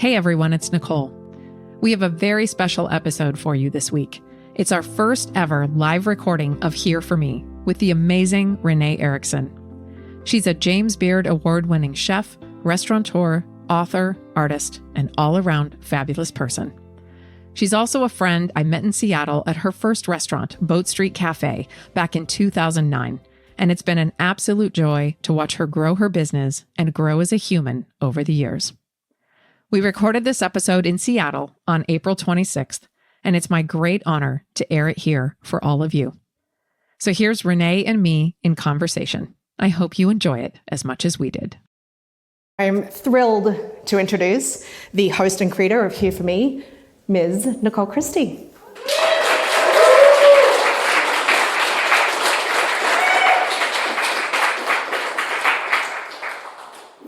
Hey everyone, it's Nicole. We have a very special episode for you this week. It's our first ever live recording of Here For Me with the amazing Renee Erickson. She's a James Beard award-winning chef, restaurateur, author, artist, and all-around fabulous person. She's also a friend I met in Seattle at her first restaurant, Boat Street Cafe, back in 2009. And it's been an absolute joy to watch her grow her business and grow as a human over the years. We recorded this episode in Seattle on April 26th, and it's my great honor to air it here for all of you. So here's Renee and me in conversation. I hope you enjoy it as much as we did. I'm thrilled to introduce the host and creator of Here For Me, Ms. Nicole Christie.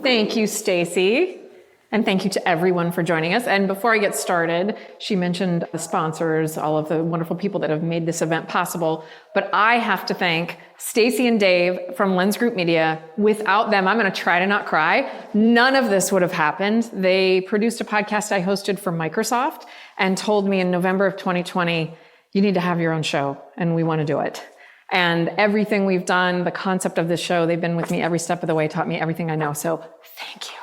Thank you, Stacy. And thank you to everyone for joining us. And before I get started, she mentioned the sponsors, all of the wonderful people that have made this event possible. But I have to thank Stacy and Dave from Lens Group Media. Without them, I'm going to try to not cry. None of this would have happened. They produced a podcast I hosted for Microsoft and told me in November of 2020, you need to have your own show and we want to do it. And everything we've done, the concept of this show, they've been with me every step of the way, taught me everything I know. So thank you.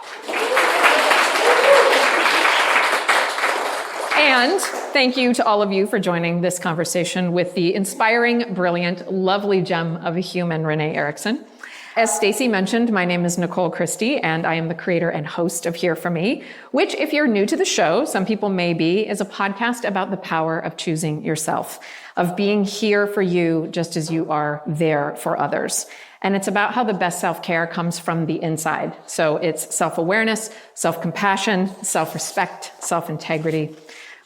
And thank you to all of you for joining this conversation with the inspiring, brilliant, lovely gem of a human, Renee Erickson. As Stacy mentioned, my name is Nicole Christie, and I am the creator and host of Here For Me, which, if you're new to the show, some people may be, is a podcast about the power of choosing yourself, of being here for you just as you are there for others. And it's about how the best self-care comes from the inside. So it's self-awareness, self-compassion, self-respect, self-integrity.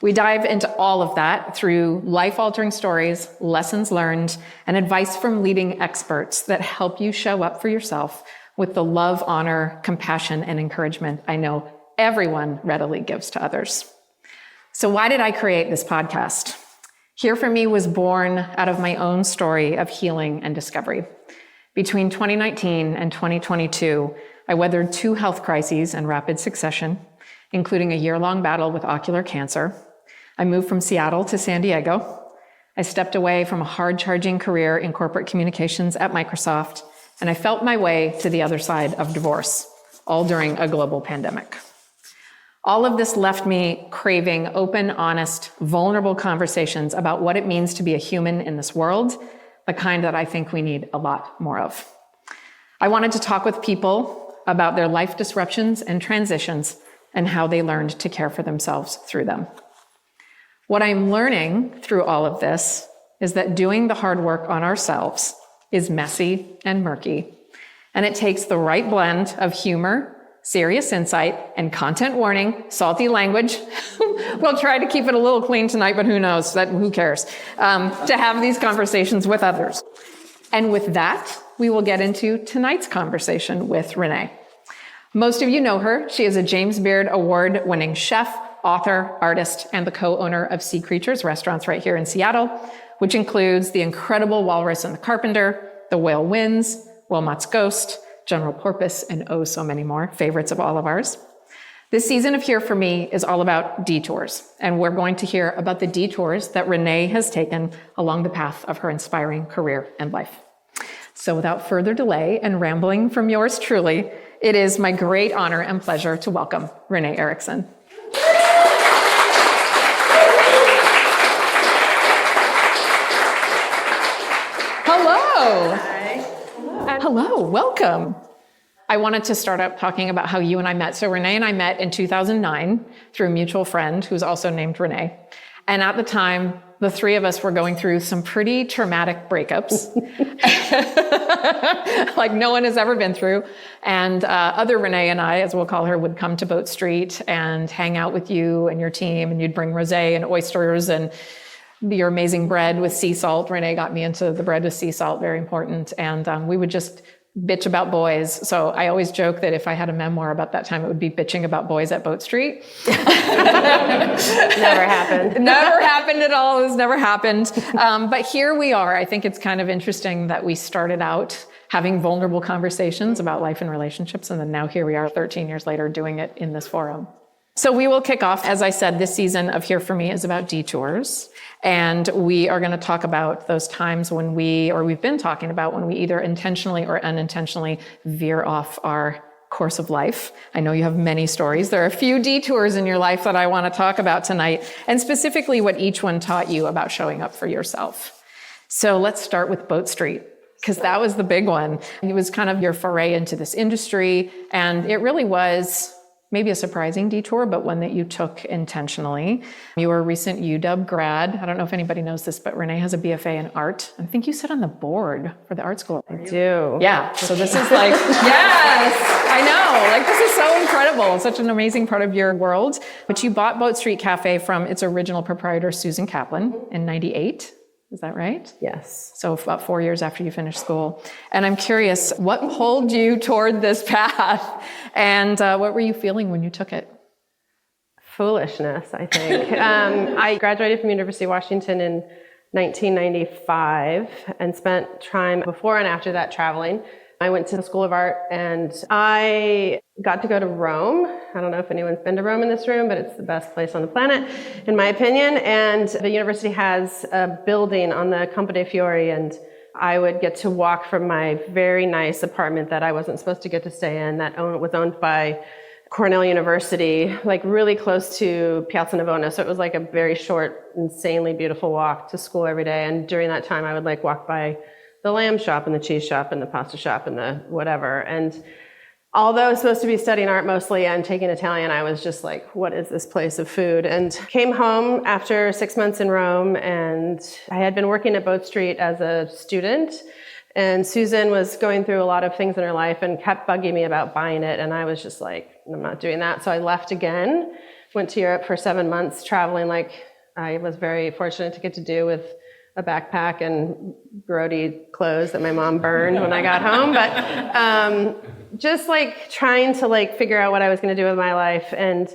We dive into all of that through life-altering stories, lessons learned, and advice from leading experts that help you show up for yourself with the love, honor, compassion, and encouragement I know everyone readily gives to others. So why did I create this podcast? Here For Me was born out of my own story of healing and discovery. Between 2019 and 2022, I weathered 2 health crises in rapid succession, including a year-long battle with ocular cancer. I moved from Seattle to San Diego. I stepped away from a hard-charging career in corporate communications at Microsoft, and I felt my way to the other side of divorce, all during a global pandemic. All of this left me craving open, honest, vulnerable conversations about what it means to be a human in this world, the kind that I think we need a lot more of. I wanted to talk with people about their life disruptions and transitions and how they learned to care for themselves through them. What I'm learning through all of this is that doing the hard work on ourselves is messy and murky, and it takes the right blend of humor, serious insight, and content warning, salty language. We'll try to keep it a little clean tonight, but who knows? Who cares? To have these conversations with others. And with that, we will get into tonight's conversation with Renee. Most of you know her. She is a James Beard award-winning chef, author, artist, and the co-owner of Sea Creatures restaurants right here in Seattle, which includes the incredible Walrus and the Carpenter, The Whale Wins, Wilmot's Ghost, General Porpoise, and oh so many more, favorites of all of ours. This season of Here For Me is all about detours, and we're going to hear about the detours that Renee has taken along the path of her inspiring career and life. So without further delay and rambling from yours truly, it is my great honor and pleasure to welcome Renee Erickson. Hello. Hi. Hello, welcome. I wanted to start up talking about how you and I met. So Renee and I met in 2009 through a mutual friend who's also named Renee. And at the time, the three of us were going through some pretty traumatic breakups, like no one has ever been through. And other Renee and I, as we'll call her, would come to Boat Street and hang out with you and your team, and you'd bring rosé and oysters and your amazing bread with sea salt. Renee got me into the bread with sea salt, very important. And we would just bitch about boys. So I always joke that if I had a memoir about that time, it would be bitching about boys at Boat Street. Never happened. Never happened at all. It was never happened. But here we are. I think it's kind of interesting that we started out having vulnerable conversations about life and relationships. And then now here we are 13 years later doing it in this forum. So we will kick off. As I said, this season of Here For Me is about detours. And we are going to talk about those times when we've been talking about when we either intentionally or unintentionally veer off our course of life. I know you have many stories. There are a few detours in your life that I want to talk about tonight, and specifically what each one taught you about showing up for yourself. So let's start with Boat Street, because that was the big one. It was kind of your foray into this industry, and it really was maybe a surprising detour, but one that you took intentionally. You were a recent UW grad. I don't know if anybody knows this, but Renee has a BFA in art. I think you sit on the board for the art school. I do. Yeah. So this is like, yes, I know. Like, this is so incredible. Such an amazing part of your world. But you bought Boat Street Cafe from its original proprietor, Susan Kaplan, in 98. Is that right? Yes. So about 4 years after you finished school. And I'm curious, what pulled you toward this path? And what were you feeling when you took it? Foolishness, I think. I graduated from University of Washington in 1995 and spent time before and after that traveling. I went to the School of Art and I got to go to Rome. I don't know if anyone's been to Rome in this room, but it's the best place on the planet, in my opinion. And the university has a building on the Campo dei Fiori, and I would get to walk from my very nice apartment that I wasn't supposed to get to stay in, that was owned by Cornell University, like really close to Piazza Navona. So it was like a very short, insanely beautiful walk to school every day. And during that time, I would like walk by the lamb shop and the cheese shop and the pasta shop and the whatever. And although I was supposed to be studying art mostly and taking Italian, I was just like, what is this place of food? And came home after 6 months in Rome, and I had been working at Boat Street as a student. And Susan was going through a lot of things in her life and kept bugging me about buying it. And I was just like, I'm not doing that. So I left again, went to Europe for 7 months, traveling like I was very fortunate to get to do, with a backpack and grody clothes that my mom burned when I got home. But just like trying to like figure out what I was going to do with my life, and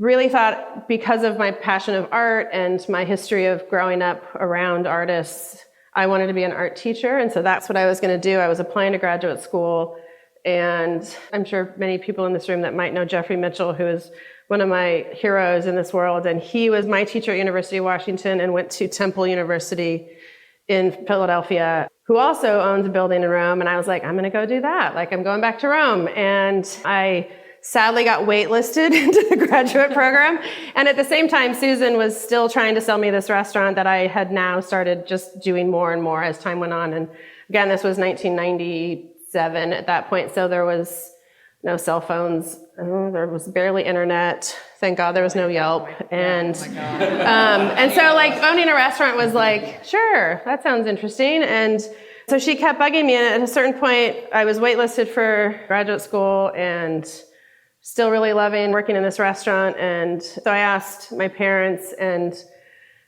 really thought, because of my passion of art and my history of growing up around artists, I wanted to be an art teacher. And so that's what I was going to do. I was applying to graduate school, and I'm sure many people in this room that might know Jeffrey Mitchell, who is one of my heroes in this world. And he was my teacher at University of Washington and went to Temple University in Philadelphia, who also owns a building in Rome. And I was like, I'm going to go do that. Like, I'm going back to Rome. And I sadly got waitlisted into the graduate program. And at the same time, Susan was still trying to sell me this restaurant that I had now started just doing more and more as time went on. And again, this was 1997 at that point. So there was no cell phones. There was barely internet. Thank God there was no Yelp. And and so like owning a restaurant was like, sure, that sounds interesting. And so she kept bugging me. And at a certain point, I was waitlisted for graduate school and still really loving working in this restaurant. And so I asked my parents and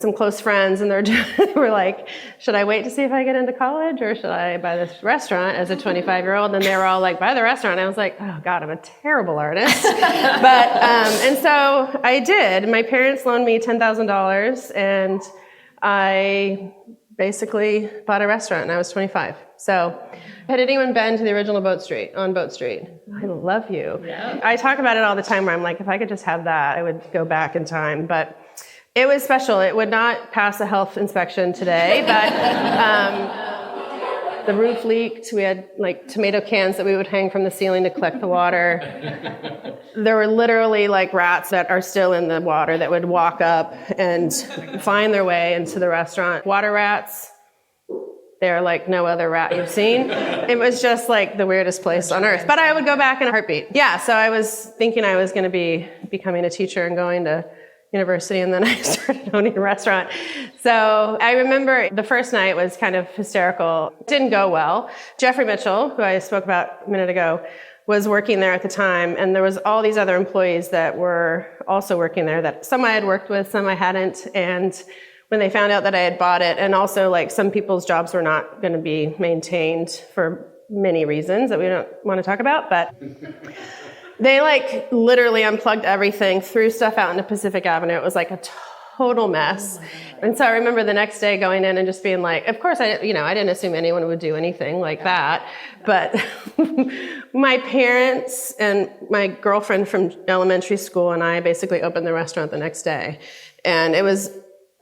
some close friends, and they were like, should I wait to see if I get into college, or should I buy this restaurant as a 25-year-old? And they were all like, buy the restaurant. And I was like, oh God, I'm a terrible artist. And so I did. My parents loaned me $10,000, and I basically bought a restaurant, and I was 25. So had anyone been to the original Boat Street, on Boat Street? I love you. Yeah. I talk about it all the time, where I'm like, if I could just have that, I would go back in time. But it was special. It would not pass a health inspection today, but the roof leaked. We had like tomato cans that we would hang from the ceiling to collect the water. There were literally like rats that are still in the water that would walk up and find their way into the restaurant. Water rats. They're like no other rat you've seen. It was just like the weirdest place on earth. But I would go back in a heartbeat. Yeah, so I was thinking I was going to be becoming a teacher and going to university, and then I started owning a restaurant. So I remember the first night was kind of hysterical. It didn't go well. Jeffrey Mitchell, who I spoke about a minute ago, was working there at the time, and there was all these other employees that were also working there, that some I had worked with, some I hadn't. And when they found out that I had bought it, and also like some people's jobs were not going to be maintained for many reasons that we don't want to talk about, but they like literally unplugged everything, threw stuff out into Pacific Avenue. It was like a total mess. And so I remember the next day going in and just being like, of course, I didn't assume anyone would do anything like that. But my parents and my girlfriend from elementary school and I basically opened the restaurant the next day. And it was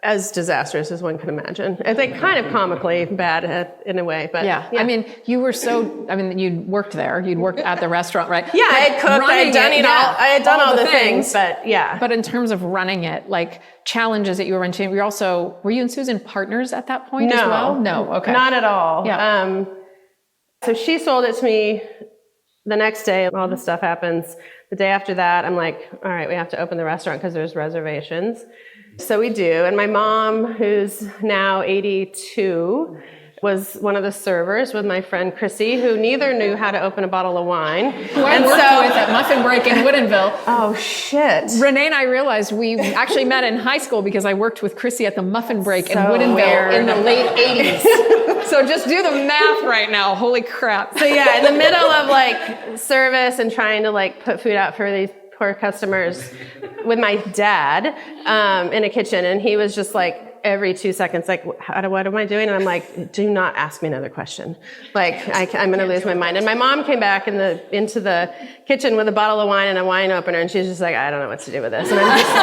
as disastrous as one could imagine. I think kind of comically bad in a way, but yeah. I mean, you'd worked there, you'd worked at the restaurant, right? Yeah, I had cooked, I had done all the things, but yeah. But in terms of running it, like challenges that you were into, were you and Susan partners at that point as well? No, okay. Not at all. Yeah. So she sold it to me the next day, all this stuff happens. The day after that, I'm like, all right, we have to open the restaurant because there's reservations. So we do. And my mom, who's now 82, was one of the servers with my friend Chrissy, who neither knew how to open a bottle of wine. Who I worked with at Muffin Break in Woodinville. Oh, shit. Renee and I realized we actually met in high school because I worked with Chrissy at the Muffin Break in Woodinville weird. in the late 80s. So just do the math right now. Holy crap. So yeah, in the middle of like service and trying to like put food out for these poor customers with my dad in a kitchen, and he was just like every 2 seconds like, what am I doing? And I'm like, do not ask me another question. Like I'm going to lose my mind. And my mom came back into the kitchen with a bottle of wine and a wine opener, and she's just like, I don't know what to do with this. And I'm just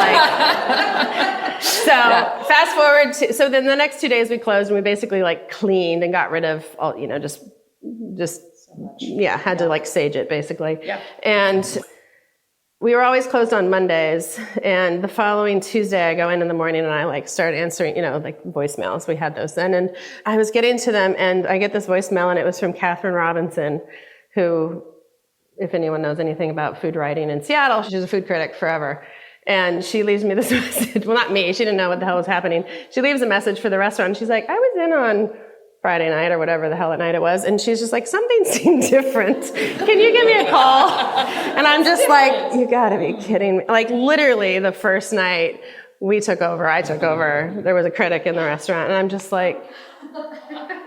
like, fast forward so then the next 2 days we closed and we basically like cleaned and got rid of all, just had to like sage it basically. Yeah. And we were always closed on Mondays, and the following Tuesday I go in the morning and I like start answering, like voicemails. We had those then, and I was getting to them, and I get this voicemail, and it was from Catherine Robinson, who, if anyone knows anything about food writing in Seattle, she's a food critic forever. And she leaves me this message. Well, not me. She didn't know what the hell was happening. She leaves a message for the restaurant. She's like, I was in on Friday night or whatever the hell at night it was. And she's just like, something seemed different. Can you give me a call? And I'm just like, you gotta be kidding me. Like literally the first night I took over, there was a critic in the restaurant, and I'm just like,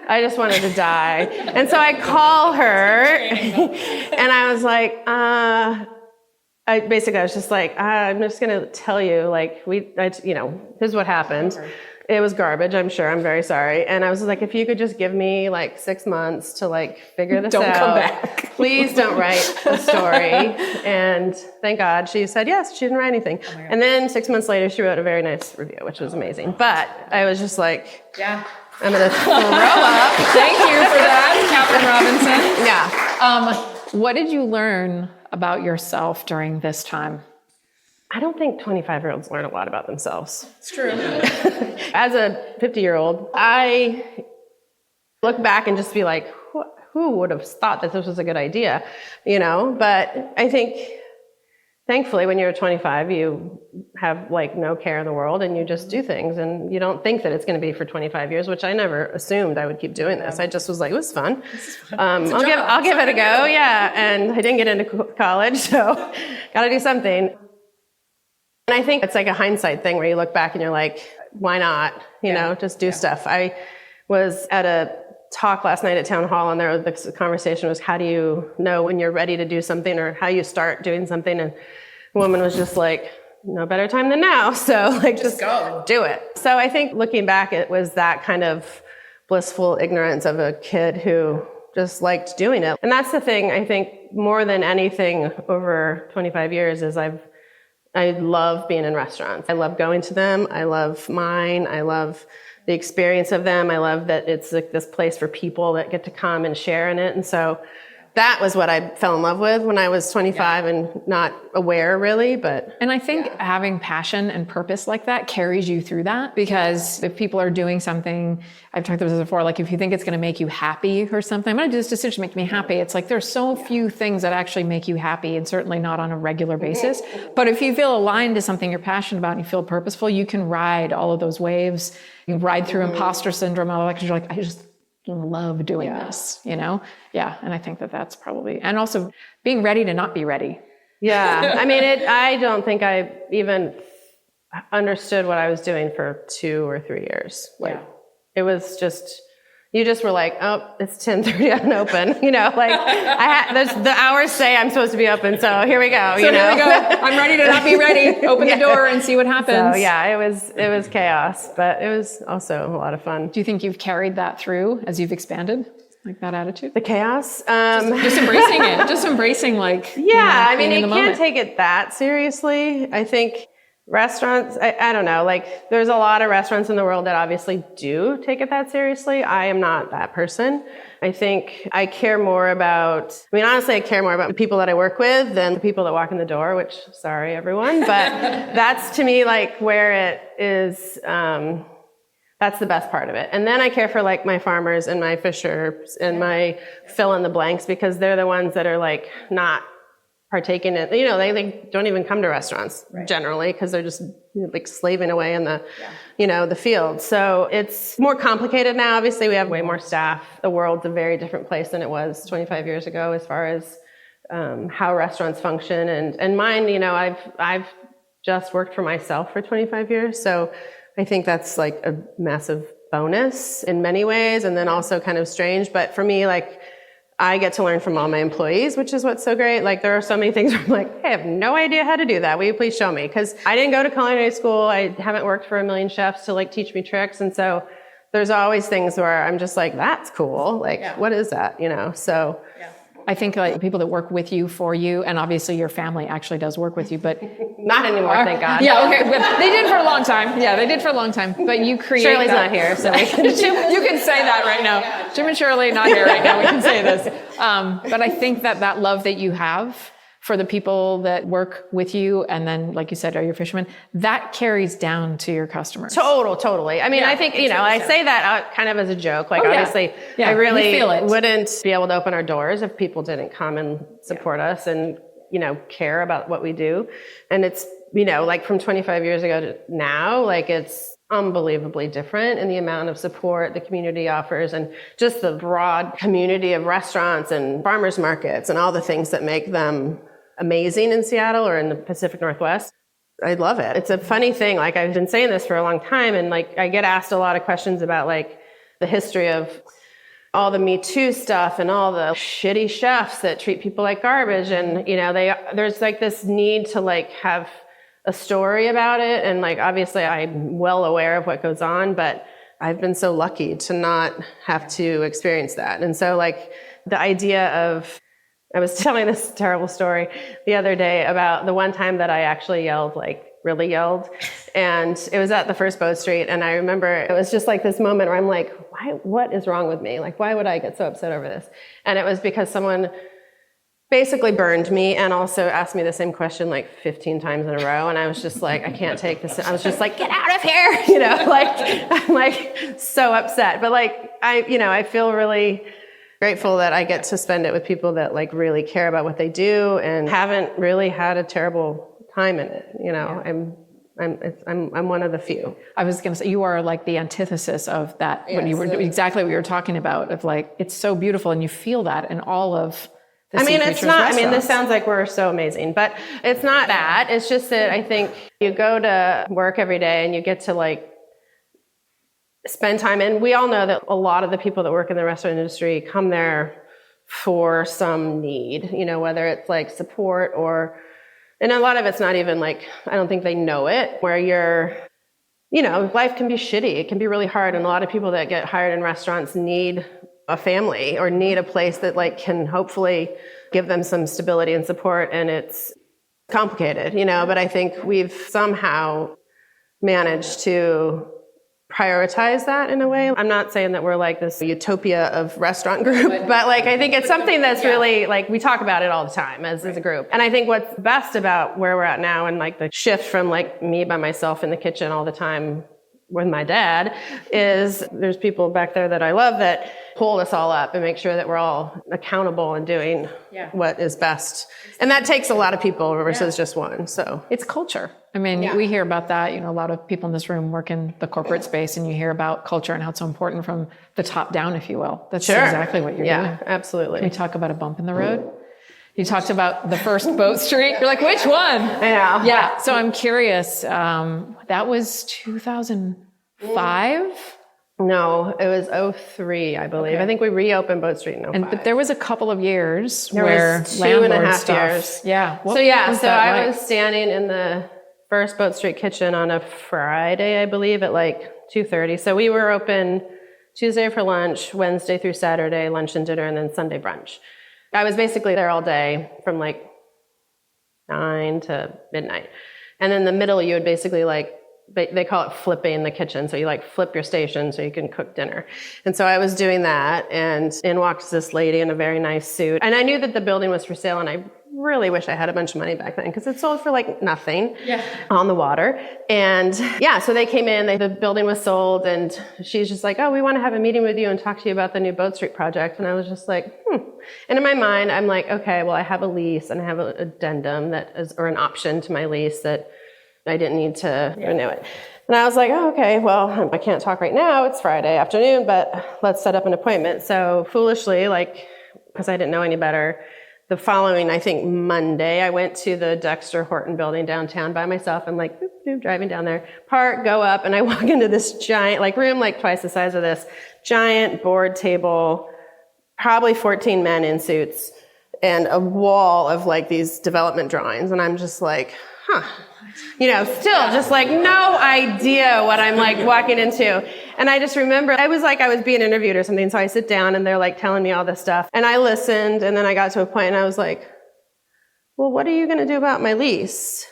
I just wanted to die. And so I call her and I was like, I was just like, I'm just going to tell you, like, this is what happened. It was garbage, I'm sure. I'm very sorry. And I was like, if you could just give me like 6 months to like figure this out. Don't come back. Please don't write the story. And thank God she said yes. She didn't write anything. Oh, and then 6 months later, she wrote a very nice review, which was amazing. But I was just like, yeah, I'm going to throw up. Thank you for that, Catherine Robinson. Yeah. What did you learn about yourself during this time? I don't think 25-year-olds learn a lot about themselves. It's true. As a 50-year-old, I look back and just be like, who would have thought that this was a good idea? But I think, thankfully, when you're 25, you have like no care in the world and you just do things, and you don't think that it's going to be for 25 years, which I never assumed I would keep doing this. I just was like, it was fun. I'll give it a go. Yeah. And I didn't get into college, so got to do something. And I think it's like a hindsight thing where you look back and you're like, why not? Just do stuff. I was at a talk last night at town hall, and the conversation was, how do you know when you're ready to do something, or how you start doing something? And the woman was just like, no better time than now. So like, just go do it. So I think looking back, it was that kind of blissful ignorance of a kid who just liked doing it. And that's the thing, I think, more than anything over 25 years is I love being in restaurants. I love going to them. I love mine. I love the experience of them. I love that it's like this place for people that get to come and share in it. And so that was what I fell in love with when I was 25 and not aware really, but. And I think having passion and purpose like that carries you through that, because if people are doing something, I've talked about this before, like if you think it's going to make you happy or something, I'm going to do this decision to make me happy. It's like, there's so few things that actually make you happy, and certainly not on a regular basis. But if you feel aligned to something you're passionate about and you feel purposeful, you can ride all of those waves. You can ride through imposter syndrome, all that, because you're like, I just love doing this, Yeah. And I think that's probably, and also being ready to not be ready. Yeah. I mean, I don't think I even understood what I was doing for 2 or 3 years. It was just, you just were like, oh, it's 10:30, I'm open. You know, like the hours say I'm supposed to be open. So here we go. Here we go. I'm ready to not be ready. Open the door and see what happens. So yeah, it was chaos, but it was also a lot of fun. Do you think you've carried that through as you've expanded? Like that attitude? The chaos? Just embracing it. Just embracing yeah, I mean, you can't take it that seriously. I think restaurants, I don't know, like there's a lot of restaurants in the world that obviously do take it that seriously. I am not that person. I think I care more about, honestly, I care more about the people that I work with than the people that walk in the door, which, sorry, everyone, but that's to me like where it is, that's the best part of it. And then I care for like my farmers and my fishers and my fill in the blanks, because they're the ones that are like not partaking in, they don't even come to restaurants generally, because they're just like slaving away in the, the field. So it's more complicated now. Obviously we have way more staff. The world's a very different place than it was 25 years ago as far as how restaurants function. And mine, I've just worked for myself for 25 years. So I think that's like a massive bonus in many ways, and then also kind of strange. But for me, like, I get to learn from all my employees, which is what's so great. Like, there are so many things where I'm like, I have no idea how to do that. Will you please show me? Because I didn't go to culinary school. I haven't worked for a million chefs to like teach me tricks. And so there's always things where I'm just like, that's cool. Like, what is that? So. Yeah. I think like people that work with you, for you, and obviously your family actually does work with you, but not anymore, thank God. Yeah, okay, but they did for a long time. Yeah, they did for a long time. But you create. Shirley's not here, so you can say that right now. Jim and Shirley not here right now. We can say this. But I think that love that you have for the people that work with you, and then, like you said, are your fishermen, that carries down to your customers. Totally. I think, I say that kind of as a joke. Like, obviously, I really wouldn't be able to open our doors if people didn't come and support us and, care about what we do. And it's, like from 25 years ago to now, like it's unbelievably different in the amount of support the community offers, and just the broad community of restaurants and farmers markets and all the things that make them amazing in Seattle or in the Pacific Northwest. I love it. It's a funny thing. Like, I've been saying this for a long time, and like I get asked a lot of questions about like the history of all the Me Too stuff and all the shitty chefs that treat people like garbage. And, there's like this need to like have a story about it. And like, obviously I'm well aware of what goes on, but I've been so lucky to not have to experience that. And so like the idea of, I was telling this terrible story the other day about the one time that I actually really yelled. And it was at the first Bow Street. And I remember it was just like this moment where I'm like, what is wrong with me? Like, why would I get so upset over this? And it was because someone basically burned me and also asked me the same question like 15 times in a row. And I was just like, I can't take this. I was just like, get out of here. I'm like so upset. But like, I feel really grateful that I get to spend it with people that like really care about what they do and haven't really had a terrible time in it. I'm one of the few. I was going to say, you are like the antithesis of that. Yes, when you were exactly what you were talking about, of like, it's so beautiful, and you feel that in all of the it's not, this sounds like we're so amazing, but it's not that. It's just that I think you go to work every day and you get to like spend time. And we all know that a lot of the people that work in the restaurant industry come there for some need, whether it's like support and a lot of it's not even like, I don't think they know it, where life can be shitty. It can be really hard. And a lot of people that get hired in restaurants need a family or need a place that like can hopefully give them some stability and support. And it's complicated, but I think we've somehow managed to prioritize that in a way. I'm not saying that we're like this utopia of restaurant group, but like I think it's something that's really like we talk about it all the time as a group. And I think what's best about where we're at now and like the shift from like me by myself in the kitchen all the time with my dad is there's people back there that I love that pull us all up and make sure that we're all accountable and doing what is best. And that takes a lot of people versus just one. So it's culture. We hear about that. A lot of people in this room work in the corporate space, and you hear about culture and how it's so important from the top down, if you will. That's exactly what you're doing. Yeah, absolutely. Can we talk about a bump in the road? You talked about the first Boat Street. You're like, which one? I know. Yeah. So I'm curious. That was 2005. No, it was 2003, I believe. Okay. I think we reopened Boat Street in 2005. But there was a couple of years There where was 2.5 years. Yeah. I was standing in the first Boat Street kitchen on a Friday, I believe, at like 2:30. So we were open Tuesday for lunch, Wednesday through Saturday, lunch and dinner, and then Sunday brunch. I was basically there all day from like 9 to midnight. And in the middle, you would basically like, they call it flipping the kitchen. So you like flip your station so you can cook dinner. And so I was doing that, and in walks this lady in a very nice suit. And I knew that the building was for sale, and I really wish I had a bunch of money back then because it sold for like nothing on the water. And yeah, so they came in, the building was sold, and she's just like, oh, we want to have a meeting with you and talk to you about the new Boat Street project. And I was just like, And in my mind, I'm like, okay, well, I have a lease and I have an addendum that is, or an option to my lease that I didn't need to renew it. And I was like, oh, okay, well, I can't talk right now. It's Friday afternoon, but let's set up an appointment. So foolishly, like, because I didn't know any better, the following, I think, Monday, I went to the Dexter Horton building downtown by myself. I'm like, driving down there, park, go up, and I walk into this giant, like, room like twice the size of this, giant board table, probably 14 men in suits, and a wall of like these development drawings. And I'm just like, still just like no idea what I'm like walking into. And I just remember I was like I was being interviewed or something. So I sit down and they're like telling me all this stuff. And I listened, and then I got to a point and I was like, well, what are you going to do about my lease?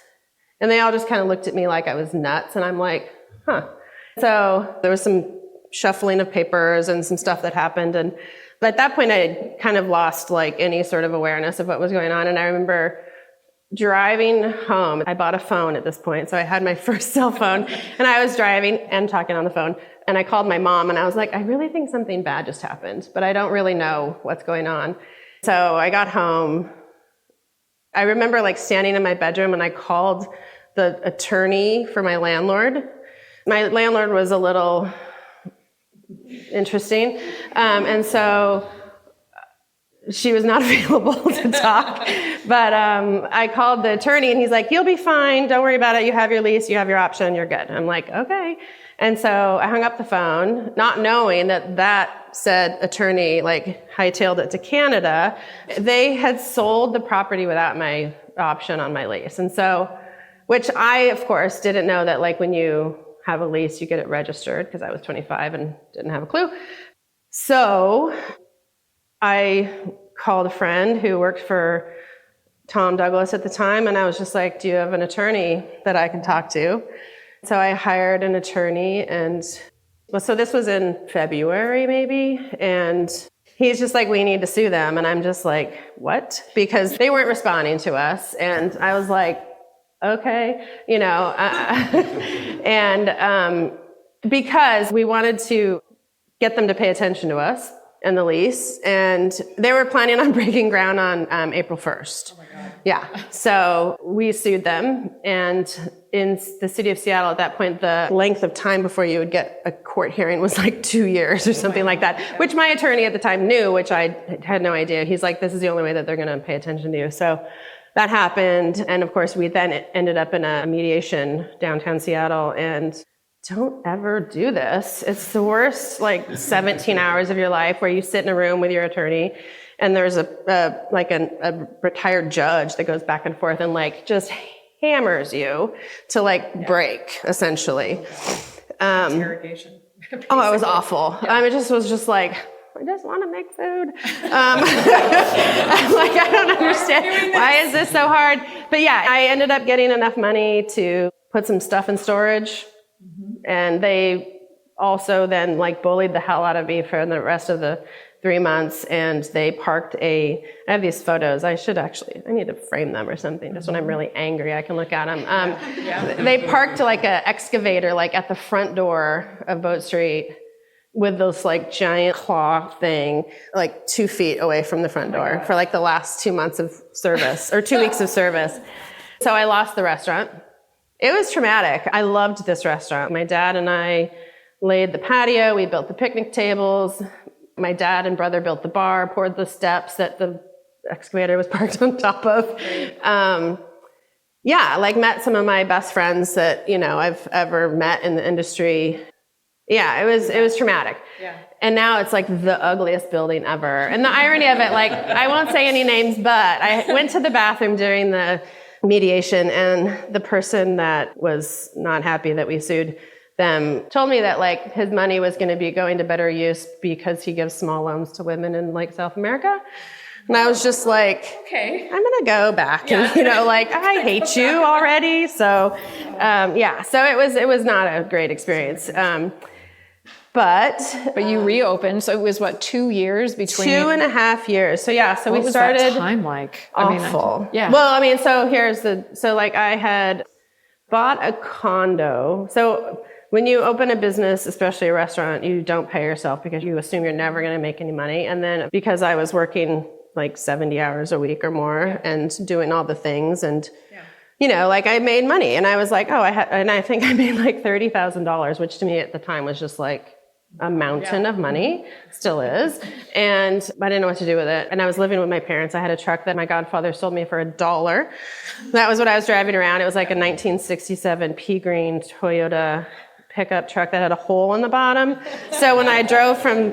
And they all just kind of looked at me like I was nuts. And I'm like, So there was some shuffling of papers and some stuff that happened. And at that point I had kind of lost like any sort of awareness of what was going on. And I remember driving home. I bought a phone at this point, so I had my first cell phone, and I was driving and talking on the phone, and I called my mom, and I was like, I really think something bad just happened, but I don't really know what's going on. So I got home. I remember like standing in my bedroom, and I called the attorney for my landlord. My landlord was a little interesting, and so she was not available to talk, but I called the attorney, and he's like, you'll be fine. Don't worry about it. You have your lease. You have your option. You're good. I'm like, okay. And so I hung up the phone, not knowing that said attorney like hightailed it to Canada. They had sold the property without my option on my lease. And so, which I, of course, didn't know that like when you have a lease, you get it registered, because I was 25 and didn't have a clue. So I called a friend who worked for Tom Douglas at the time, and I was just like, do you have an attorney that I can talk to? So I hired an attorney, and so this was in February maybe, and he's just like, we need to sue them. And I'm just like, what? Because they weren't responding to us. And I was like, okay, and because we wanted to get them to pay attention to us and the lease, and they were planning on breaking ground on April 1st. Oh my God. Yeah. So we sued them, and in the city of Seattle at that point, the length of time before you would get a court hearing was like 2 years or something like that, which my attorney at the time knew, which I had no idea. He's like, this is the only way that they're going to pay attention to you. So that happened, and of course we then ended up in a mediation downtown Seattle, and don't ever do this. It's the worst, like 17 hours of your life where you sit in a room with your attorney, and there's a retired judge that goes back and forth and like just hammers you to like break, essentially. Interrogation. It was awful. Yeah. It just was just like, I just want to make food. I'm like, I don't understand. Why is this so hard? But yeah, I ended up getting enough money to put some stuff in storage. And they also then like bullied the hell out of me for the rest of the 3 months. And they parked I have these photos. I need to frame them or something. Just when I'm really angry, I can look at them. They parked like an excavator, like at the front door of Boat Street with this like giant claw thing, like 2 feet away from the front door for like the last 2 months of service or 2 weeks of service. So I lost the restaurant. It was traumatic. I loved this restaurant. My dad and I laid the patio. We built the picnic tables. My dad and brother built the bar, poured the steps that the excavator was parked on top of. Met some of my best friends that, I've ever met in the industry. Yeah, it was traumatic. Yeah. And now it's like the ugliest building ever. And the irony of it, like, I won't say any names, but I went to the bathroom during the mediation, and the person that was not happy that we sued them told me that like his money was going to be going to better use because he gives small loans to women in like South America. And I was just like, okay, I'm going to go back and, you know, like, I hate you already. So, so it was not a great experience. But you reopened, so it was what, 2 years between? 2.5 years. So so what we was started. That time like? Awful. Yeah. Well, I mean, so like I had bought a condo. So when you open a business, especially a restaurant, you don't pay yourself because you assume you're never going to make any money. And then because I was working like 70 hours a week or more and doing all the things and. You know, like I made money, and I was like, and I think I made like $30,000, which to me at the time was just like a mountain of money, still is. And I didn't know what to do with it. And I was living with my parents. I had a truck that my godfather sold me for $1. That was what I was driving around. It was like a 1967 pea green Toyota pickup truck that had a hole in the bottom. So when I drove from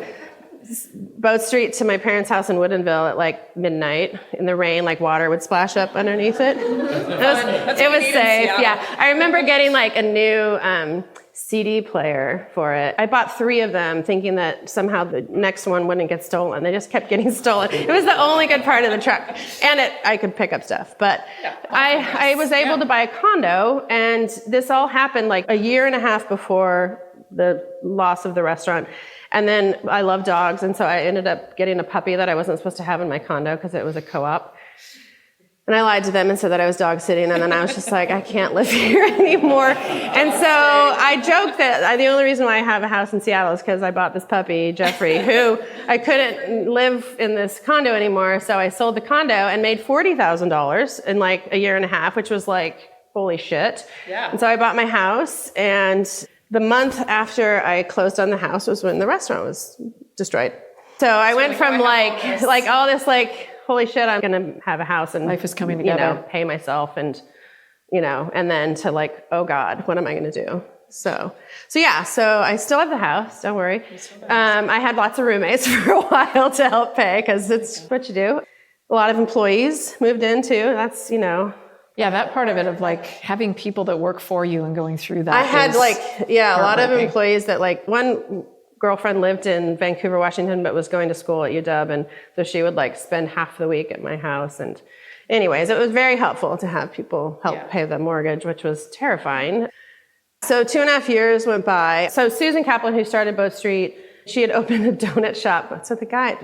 Boat Street to my parents' house in Woodinville at like midnight in the rain, like water would splash up underneath it. It was safe. Yeah. I remember getting like a new CD player for it. I bought 3 of them thinking that somehow the next one wouldn't get stolen. They just kept getting stolen. It was the only good part of the truck. And I could pick up stuff. But I was able to buy a condo, and this all happened like a year and a half before the loss of the restaurant. And then I love dogs, and so I ended up getting a puppy that I wasn't supposed to have in my condo because it was a co-op. And I lied to them and said that I was dog sitting, and then I was just like, I can't live here anymore. And so I joked that the only reason why I have a house in Seattle is because I bought this puppy, Jeffrey, who I couldn't live in this condo anymore, so I sold the condo and made $40,000 in like a year and a half, which was like, holy shit. Yeah. And so I bought my house, and the month after I closed on the house was when the restaurant was destroyed. So I went from like all this like, holy shit, I'm going to have a house and life is coming together. You know, pay myself and, you know, and then to like, oh God, what am I going to do? So I still have the house. Don't worry. I had lots of roommates for a while to help pay because it's what you do. A lot of employees moved in too. That's, you know. Yeah, that part of it of like having people that work for you and going through that. I had a lot of employees that like one girlfriend lived in Vancouver, Washington, but was going to school at UW. And so she would like spend half the week at my house. And anyways, it was very helpful to have people help pay the mortgage, which was terrifying. So 2.5 years went by. So Susan Kaplan, who started Boat Street, she had opened a donut shop. So the guy,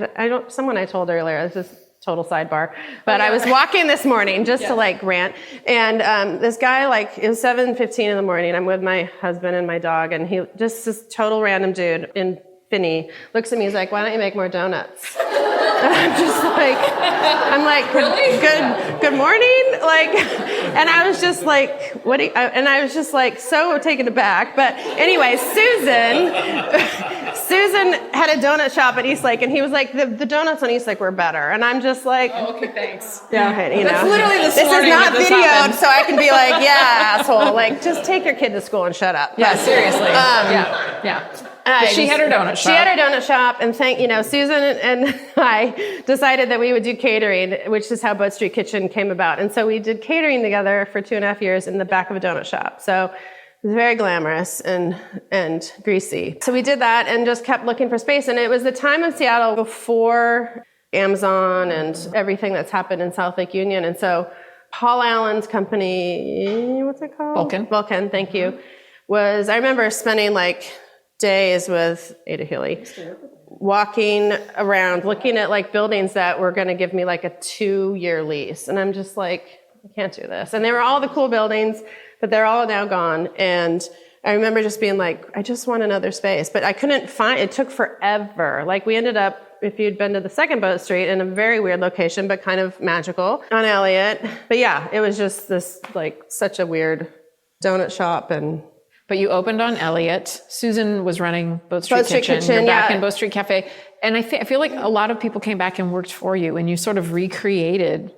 someone I told earlier, this is total sidebar, but I was walking this morning just to like rant, and this guy, like, it was 7:15 in the morning. I'm with my husband and my dog, and he just this total random dude in Finney looks at me. He's like, "Why don't you make more donuts?" And I'm like, really? Good morning, like, and I was just like, what? And I was just like so taken aback. But anyway, Susan had a donut shop at Eastlake, and he was like, the donuts on Eastlake were better. And I'm just like, oh, okay, thanks. Yeah, you know, that's literally this is not videoed, happened. so I can be like, yeah, asshole, like, just take your kid to school and shut up. Yeah, seriously. Yeah. She had her donut shop. She had her donut shop, and Susan and I decided that we would do catering, which is how Boat Street Kitchen came about. And so we did catering together for 2.5 years in the back of a donut shop. So it was very glamorous and greasy. So we did that and just kept looking for space. And it was the time of Seattle before Amazon and everything that's happened in South Lake Union. And so Paul Allen's company, what's it called? Vulcan, thank you. I remember spending like days with Ada Healy, walking around, looking at like buildings that were going to give me like a 2-year lease. And I'm just like, I can't do this. And they were all the cool buildings, but they're all now gone. And I remember just being like, I just want another space. But I couldn't find, it took forever. Like we ended up, if you'd been to the second Boat Street, in a very weird location, but kind of magical, on Elliott. But yeah, it was just this like such a weird donut shop. But you opened on Elliott. Susan was running Boat Street Kitchen. You're back in Boat Street Cafe. And I feel like a lot of people came back and worked for you, and you sort of recreated,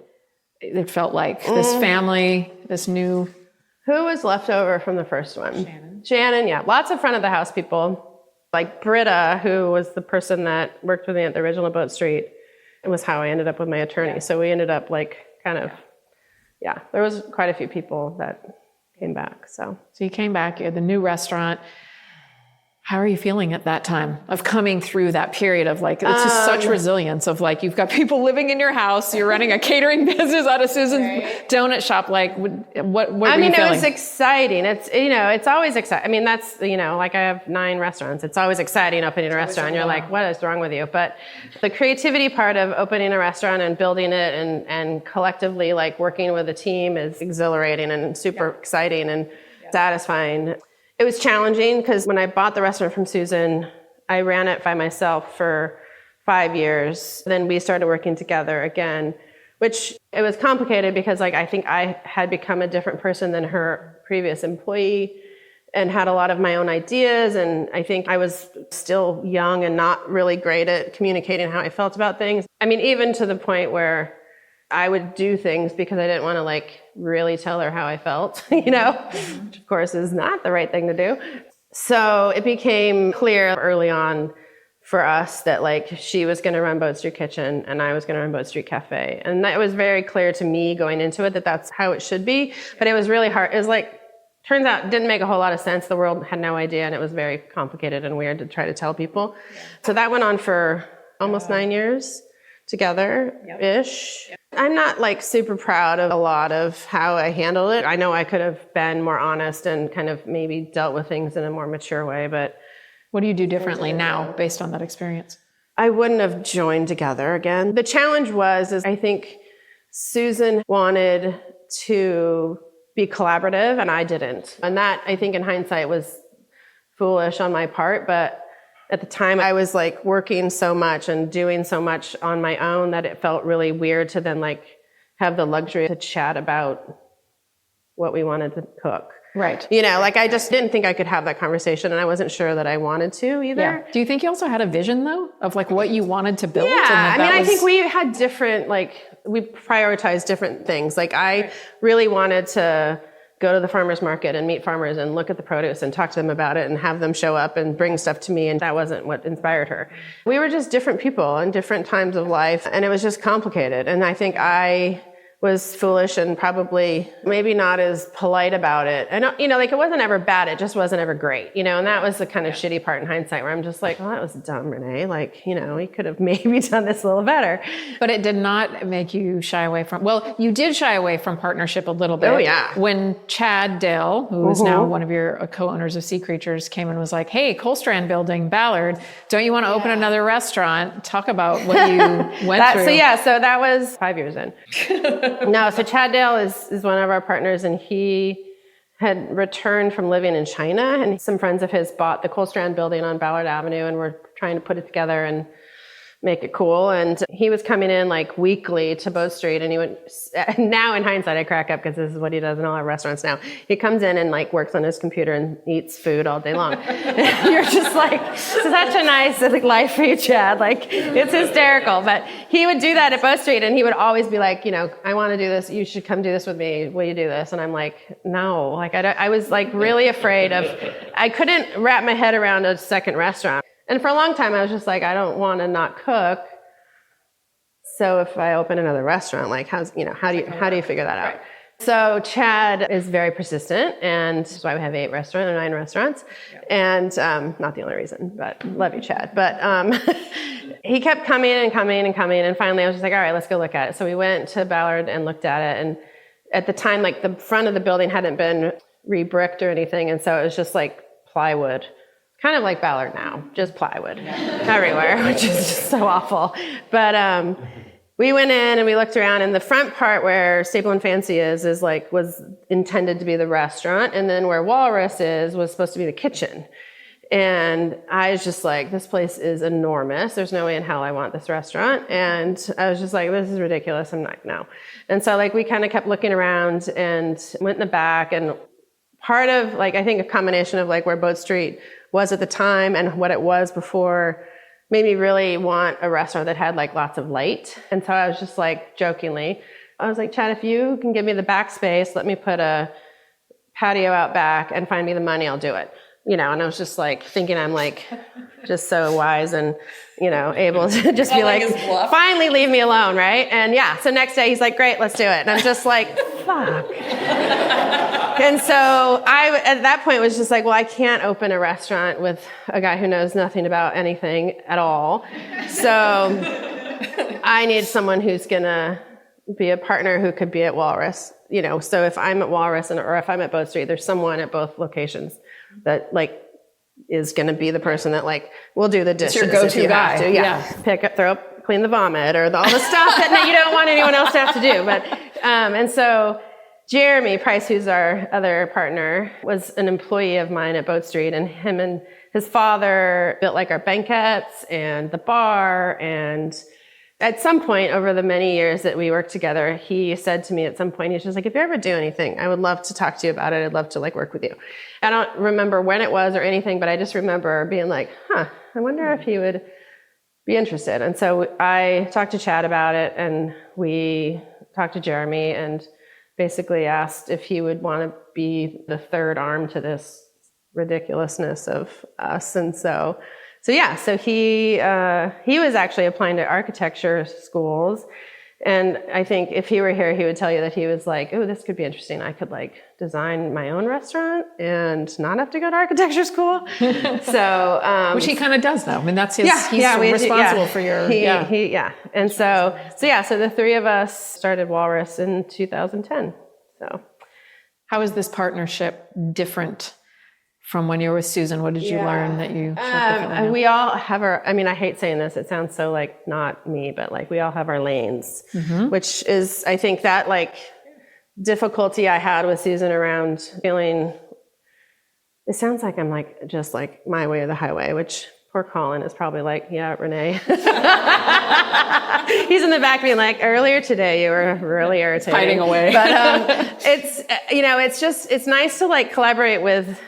it felt like, this family, this new... Who was left over from the first one? Shannon, yeah. Lots of front of the house people. Like Britta, who was the person that worked with me at the original Boat Street, it was how I ended up with my attorney. Yeah. So we ended up like kind of, there was quite a few people that came back. So you came back, you had the new restaurant. How are you feeling at that time of coming through that period of like, it's just such resilience of like, you've got people living in your house, you're running a catering business out of Susan's donut shop. Like what were you feeling? It was exciting. It's, it's always exciting. I mean, that's, like I have 9 restaurants. It's always exciting opening a restaurant. You're like, what is wrong with you? But the creativity part of opening a restaurant and building it and collectively like working with a team is exhilarating and super exciting and satisfying. It was challenging because when I bought the restaurant from Susan, I ran it by myself for 5 years. Then we started working together again, which it was complicated because like I think I had become a different person than her previous employee and had a lot of my own ideas. And I think I was still young and not really great at communicating how I felt about things. I mean, even to the point where I would do things because I didn't want to like really tell her how I felt, which of course is not the right thing to do. So it became clear early on for us that like she was going to run Boat Street Kitchen and I was going to run Boat Street Cafe. And that was very clear to me going into it that that's how it should be. But it was really hard. It was like, turns out it didn't make a whole lot of sense. The world had no idea and it was very complicated and weird to try to tell people. So that went on for almost 9 years together-ish. I'm not like super proud of a lot of how I handled it. I know I could have been more honest and kind of maybe dealt with things in a more mature way, but what do you do differently now based on that experience? I wouldn't have joined together again. The challenge is I think Susan wanted to be collaborative and I didn't. And that I think in hindsight was foolish on my part, but at the time, I was like working so much and doing so much on my own that it felt really weird to then like have the luxury to chat about what we wanted to cook. Right. Like I just didn't think I could have that conversation and I wasn't sure that I wanted to either. Yeah. Do you think you also had a vision though of like what you wanted to build? Yeah. I think we had different, we prioritized different things. Like I really wanted to go to the farmer's market and meet farmers and look at the produce and talk to them about it and have them show up and bring stuff to me. And that wasn't what inspired her. We were just different people in different times of life. And it was just complicated. And I think I was foolish and probably maybe not as polite about it. And, it wasn't ever bad. It just wasn't ever great, and that was the kind of shitty part in hindsight where I'm just like, well, that was dumb, Renee. We could have maybe done this a little better. But it did not make you shy away from, you did shy away from partnership a little bit. Oh, yeah. When Chad Dale, who is now one of your co-owners of Sea Creatures, came and was like, hey, Colstrand Building, Ballard, don't you want to open another restaurant? Talk about what you went through. So that was 5 years in. No, so Chad Dale is one of our partners, and he had returned from living in China, and some friends of his bought the Colstrand Building on Ballard Avenue, and we're trying to put it together and make it cool. And he was coming in like weekly to Boat Street, and he would, now in hindsight, I crack up because this is what he does in all our restaurants now. He comes in and like works on his computer and eats food all day long. You're just like, such a nice life for you, Chad. Like, it's hysterical. But he would do that at Boat Street, and he would always be like, I want to do this. You should come do this with me. Will you do this? And I'm like, no. Like, I was like really afraid I couldn't wrap my head around a second restaurant. And for a long time, I was just like, I don't want to not cook. So if I open another restaurant, like how do you figure that out? Right. So Chad is very persistent, and that's why we have 9 restaurants. Yep. And not the only reason, but love you, Chad. But he kept coming and coming and coming, and finally I was just like, all right, let's go look at it. So we went to Ballard and looked at it, and at the time, like the front of the building hadn't been re-bricked or anything, and so it was just like plywood. Kind of like Ballard now, just plywood everywhere, which is just so awful. But we went in and we looked around, and the front part where Staple and Fancy was intended to be the restaurant, and then where Walrus was supposed to be the kitchen. And I was just like, this place is enormous. There's no way in hell I want this restaurant. And I was just like, this is ridiculous. I'm not, no. And so we kind of kept looking around and went in the back, and part of I think a combination of where Boat Street was at the time and what it was before made me really want a restaurant that had lots of light. And so I was just jokingly, I was like, Chad, if you can give me the back space, let me put a patio out back and find me the money, I'll do it. and I was just like thinking I'm like just so wise and, able to just be like, finally leave me alone, right? And so next day he's like, great, let's do it. And I'm just like, fuck. And so I, at that point, was just like, well, I can't open a restaurant with a guy who knows nothing about anything at all. So I need someone who's going to be a partner who could be at Walrus. So if I'm at Walrus or if I'm at Boat Street, there's someone at both locations that like is going to be the person that like will do the dishes. It's your go-to guy. Pick up, throw up, clean the vomit, or all the stuff that you don't want anyone else to have to do. But and so Jeremy Price, who's our other partner, was an employee of mine at Boat Street, and him and his father built like our banquettes and the bar. And at some point over the many years that we worked together, he said to me at some point, he's just like, if you ever do anything, I would love to talk to you about it. I'd love to like work with you. I don't remember when it was or anything, but I just remember being like, I wonder if he would be interested. And so I talked to Chad about it, and we talked to Jeremy and basically asked if he would want to be the third arm to this ridiculousness of us. And so he was actually applying to architecture schools. And I think if he were here, he would tell you that he was like, oh, this could be interesting. I could like design my own restaurant and not have to go to architecture school. So, which he kind of does though. I mean, that's his, he's responsible for your, And so the three of us started Walrus in 2010. So how is this partnership different from when you were with Susan? What did you learn that you we all have I hate saying this, it sounds so like not me, but like we all have our lanes, which is, I think that like difficulty I had with Susan around feeling, it sounds like I'm like, just like my way or the highway, which poor Colin is probably like, yeah, Renee. He's in the back being like, earlier today you were really irritating. Hiding away. But it's nice to like collaborate with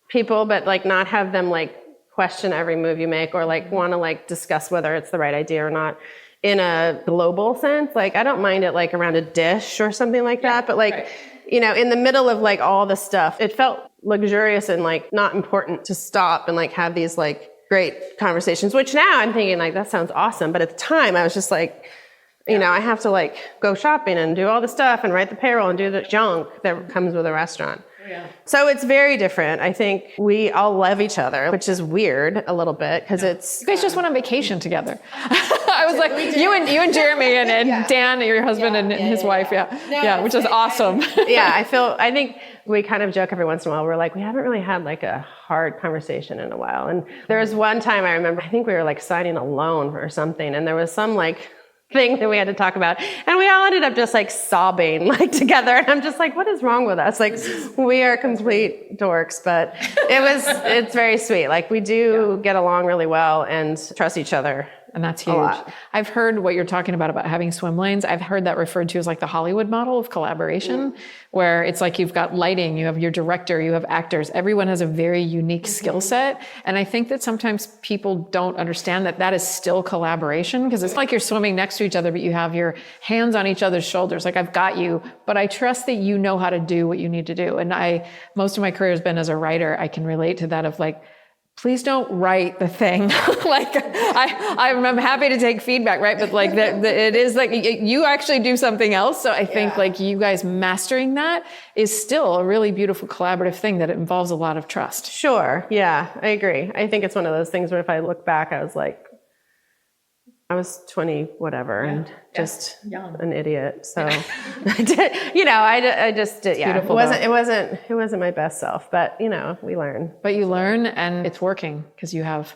people, but like not have them like question every move you make or like want to like discuss whether it's the right idea or not in a global sense. Like I don't mind it like around a dish or something like that, but like, in the middle of like all the stuff, it felt luxurious and like not important to stop and like have these like great conversations, which now I'm thinking like, that sounds awesome. But at the time I was just like, I have to like go shopping and do all the stuff and write the payroll and do the junk that comes with a restaurant. Yeah. So it's very different. I think we all love each other, which is weird a little bit because it's... You guys just went on vacation together. I was like, you and Jeremy and Dan, your husband and his wife. Which is awesome. I think we kind of joke every once in a while. We're like, we haven't really had like a hard conversation in a while. And there was one time I remember, I think we were like signing a loan or something. And there was some like thing that we had to talk about, and we all ended up just like sobbing like together, and I'm just like, what is wrong with us? Like we are complete dorks, but it's very sweet. Like we do get along really well and trust each other. And that's huge. I've heard what you're talking about having swim lanes. I've heard that referred to as like the Hollywood model of collaboration, where it's like you've got lighting, you have your director, you have actors. Everyone has a very unique skill set. And I think that sometimes people don't understand that that is still collaboration, because it's like you're swimming next to each other, but you have your hands on each other's shoulders. Like I've got you, but I trust that you know how to do what you need to do. And most of my career has been as a writer. I can relate to that of like, please don't write the thing. Like I'm happy to take feedback, right? But like it is like you actually do something else. So I think like you guys mastering that is still a really beautiful collaborative thing that involves a lot of trust. Sure. Yeah, I agree. I think it's one of those things where if I look back, I was like, I was 20, whatever, and just an idiot. So, I just did. Yeah, it wasn't my best self, but we learn. But you learn, and it's working because you have.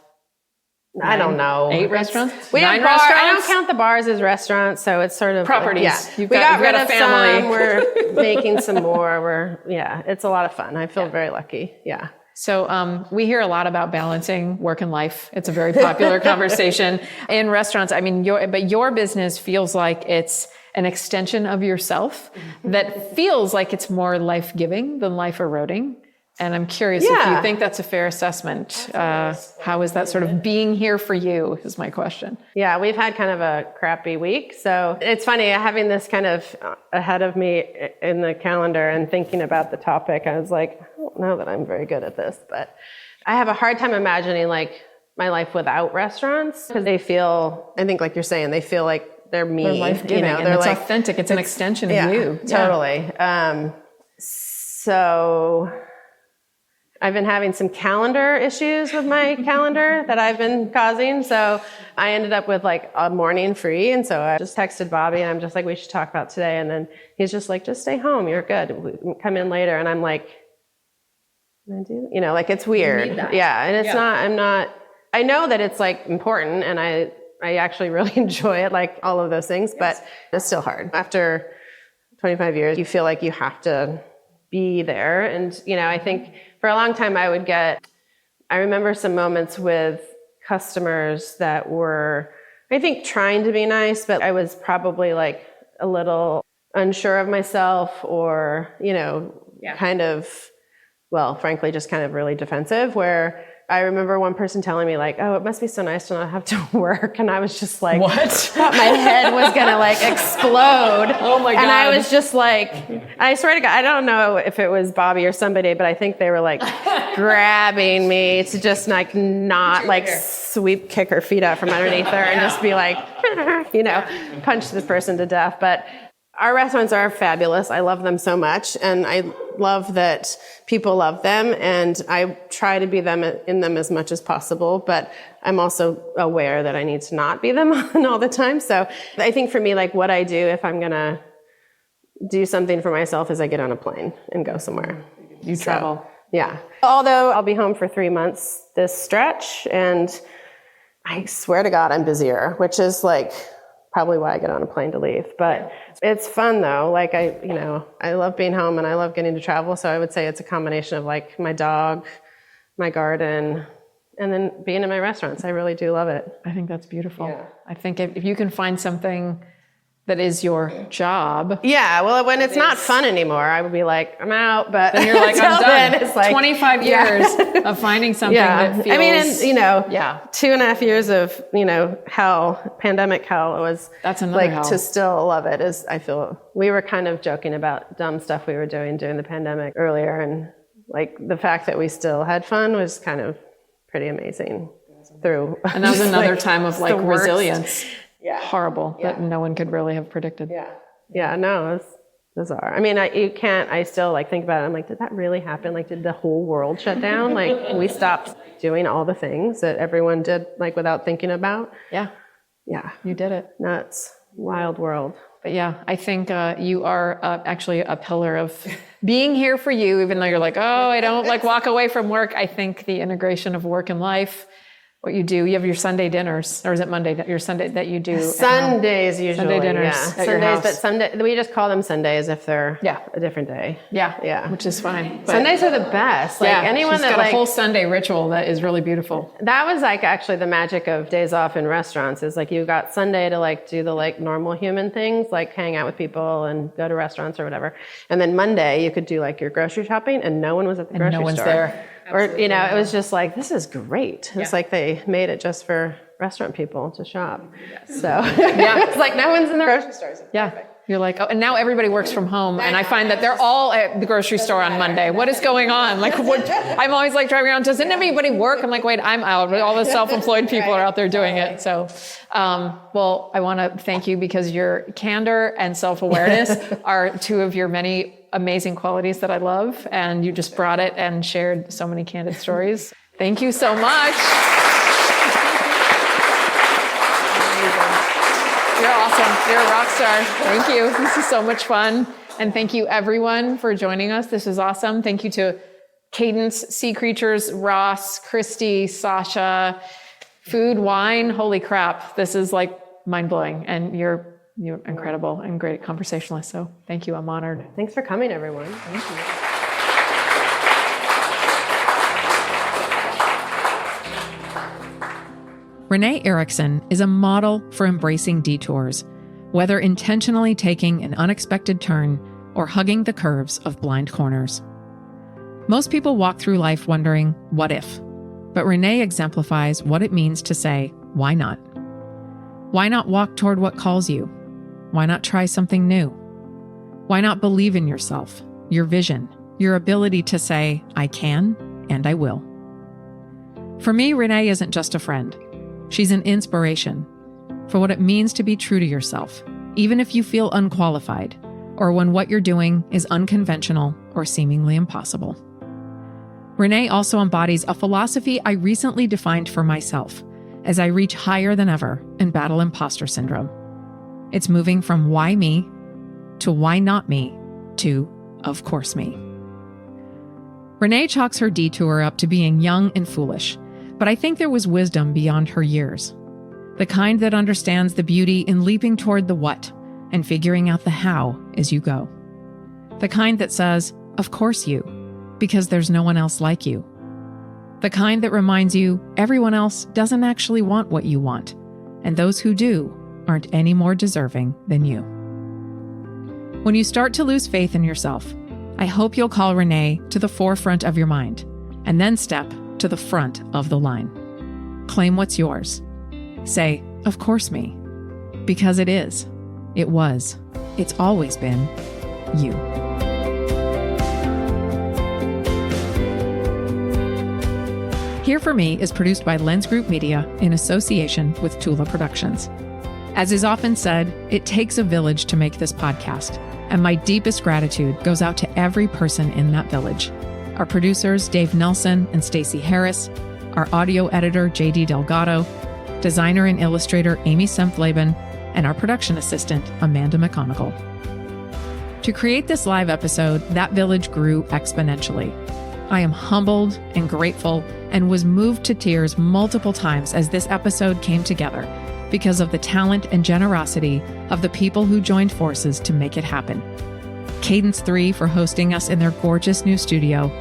I don't know. 8 restaurants? We have bars. I don't count the bars as restaurants, so it's sort of properties. We got rid of family. Some. We're making some more. It's a lot of fun. I feel very lucky. Yeah. So we hear a lot about balancing work and life. It's a very popular conversation in restaurants. I mean, your business feels like it's an extension of yourself that feels like it's more life-giving than life-eroding. And I'm curious if you think that's a fair assessment. How is that sort of being here for you is my question. Yeah, we've had kind of a crappy week. So it's funny having this kind of ahead of me in the calendar and thinking about the topic. I was like, don't know that I'm very good at this, but I have a hard time imagining like my life without restaurants, because they feel, I think like you're saying, they feel like they're me. They're life-giving, and they're it's like, authentic. It's an extension of you. Totally. So I've been having some calendar issues with my calendar that I've been causing. So I ended up with like a morning free. And so I just texted Bobby and I'm just like, we should talk about today. And then he's just like, just stay home. You're good. Come in later. And I'm like, can I do? Like it's weird. Yeah. And it's not, I know that it's like important and I actually really enjoy it, like all of those things, but it's still hard. After 25 years, you feel like you have to be there. And, I think for a long time I remember some moments with customers that were, I think, trying to be nice, but I was probably like a little unsure of myself or, kind of, well, frankly, just kind of really defensive, where I remember one person telling me like, oh, it must be so nice to not have to work. And I was just like, what? Thought my head was going to like explode. Oh my God. And I was just like, I swear to God, I don't know if it was Bobby or somebody, but I think they were like grabbing me to just like not like kick her feet out from underneath her and just be like, punch this person to death. But our restaurants are fabulous. I love them so much. And I love that people love them. And I try to be in them as much as possible. But I'm also aware that I need to not be them all the time. So I think for me, like what I do if I'm going to do something for myself is I get on a plane and go somewhere. You travel. Yeah. Although I'll be home for 3 months this stretch. And I swear to God, I'm busier, which is like probably why I get on a plane to leave. But it's fun though. Like I love being home and I love getting to travel. So I would say it's a combination of like my dog, my garden, and then being in my restaurants. I really do love it. I think that's beautiful. Yeah. I think if you can find something that is your job. Yeah, well, when it's not fun anymore, I would be like, I'm out. But then you're like, I'm done. It's like 25 years of finding something that feels. I mean, and, 2.5 years of, hell, pandemic hell was. That's another hell. To still love it is, I feel, we were kind of joking about dumb stuff we were doing during the pandemic earlier. And like the fact that we still had fun was kind of pretty amazing through. And that was another time of like resilience. Yeah. Horrible that no one could really have predicted. Yeah, no, it's bizarre. I mean, I still like think about it. I'm like, did that really happen? Like, did the whole world shut down? Like, we stopped doing all the things that everyone did, like, without thinking about? Yeah. You did it. Nuts. Wild world. But yeah, I think you are actually a pillar of being here for you, even though you're like, oh, I don't like walk away from work. I think the integration of work and life, what you do, you have your Sunday dinners, or is it Monday, your Sunday that you do? Sundays usually. Sunday dinners at your house. But Sunday, we just call them Sundays if they're a different day. Yeah. Which is fine. But Sundays are the best. Like anyone she's that got a whole Sunday ritual that is really beautiful. That was like actually the magic of days off in restaurants is like you got Sunday to like do the like normal human things, like hang out with people and go to restaurants or whatever. And then Monday you could do like your grocery shopping and no one was at the grocery store. No one's there. Absolutely. Or, it was just like, this is great. It's like they made it just for restaurant people to shop. Yes. So it's like no one's in the grocery stores. You're like, oh, and now everybody works from home. And I find that they're all at the grocery store on Monday. What is going on? Like, I'm always like driving around, doesn't anybody work? I'm like, wait, I'm out. All the self-employed people are out there doing it. So, well, I want to thank you because your candor and self-awareness are two of your many amazing qualities that I love. And you just brought it and shared so many candid stories. Thank you so much. You're awesome. You're a rock star. Thank you. This is so much fun. And thank you everyone for joining us. This is awesome. Thank you to Cadence, Sea Creatures, Ross, Christy, Sasha, Food, Wine. Holy crap. This is like mind blowing. And you're incredible and great conversationalist. So thank you. I'm honored. Thanks for coming, everyone. Thank you. Renee Erickson is a model for embracing detours, whether intentionally taking an unexpected turn or hugging the curves of blind corners. Most people walk through life wondering, what if? But Renee exemplifies what it means to say, why not? Why not walk toward what calls you? Why not try something new? Why not believe in yourself, your vision, your ability to say, I can and I will. For me, Renee isn't just a friend. She's an inspiration for what it means to be true to yourself, even if you feel unqualified or when what you're doing is unconventional or seemingly impossible. Renee also embodies a philosophy I recently defined for myself as I reach higher than ever and battle imposter syndrome. It's moving from why me to why not me to of course me. Renee chalks her detour up to being young and foolish, but I think there was wisdom beyond her years. The kind that understands the beauty in leaping toward the what and figuring out the how as you go. The kind that says, of course you, because there's no one else like you. The kind that reminds you everyone else doesn't actually want what you want, and those who do aren't any more deserving than you. When you start to lose faith in yourself, I hope you'll call Renee to the forefront of your mind, and then step to the front of the line. Claim what's yours. Say, of course me, because it is, it was, it's always been you. Here for Me is produced by Lens Group Media in association with Tula Productions. As is often said, it takes a village to make this podcast, and my deepest gratitude goes out to every person in that village. Our producers, Dave Nelson and Stacey Harris, our audio editor, JD Delgado, designer and illustrator, Amy Semflaben, and our production assistant, Amanda McConigal. To create this live episode, that village grew exponentially. I am humbled and grateful and was moved to tears multiple times as this episode came together because of the talent and generosity of the people who joined forces to make it happen. Cadence 3 for hosting us in their gorgeous new studio,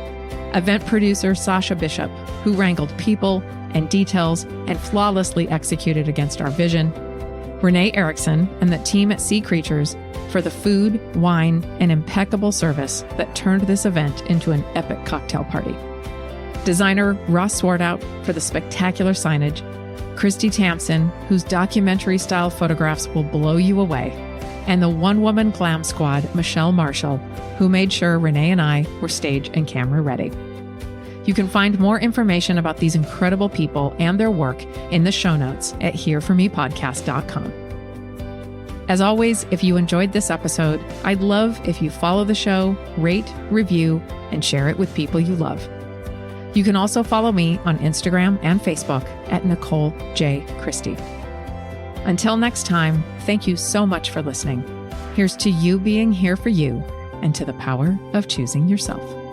event producer Sasha Bishop, who wrangled people and details and flawlessly executed against our vision, Renee Erickson and the team at Sea Creatures for the food, wine, and impeccable service that turned this event into an epic cocktail party. Designer Ross Swartout for the spectacular signage, Christy Tamson, whose documentary-style photographs will blow you away, and the one-woman glam squad, Michelle Marshall, who made sure Renee and I were stage and camera ready. You can find more information about these incredible people and their work in the show notes at hereformepodcast.com. As always, if you enjoyed this episode, I'd love if you follow the show, rate, review, and share it with people you love. You can also follow me on Instagram and Facebook at Nicole J. Christie. Until next time, thank you so much for listening. Here's to you being here for you and to the power of choosing yourself.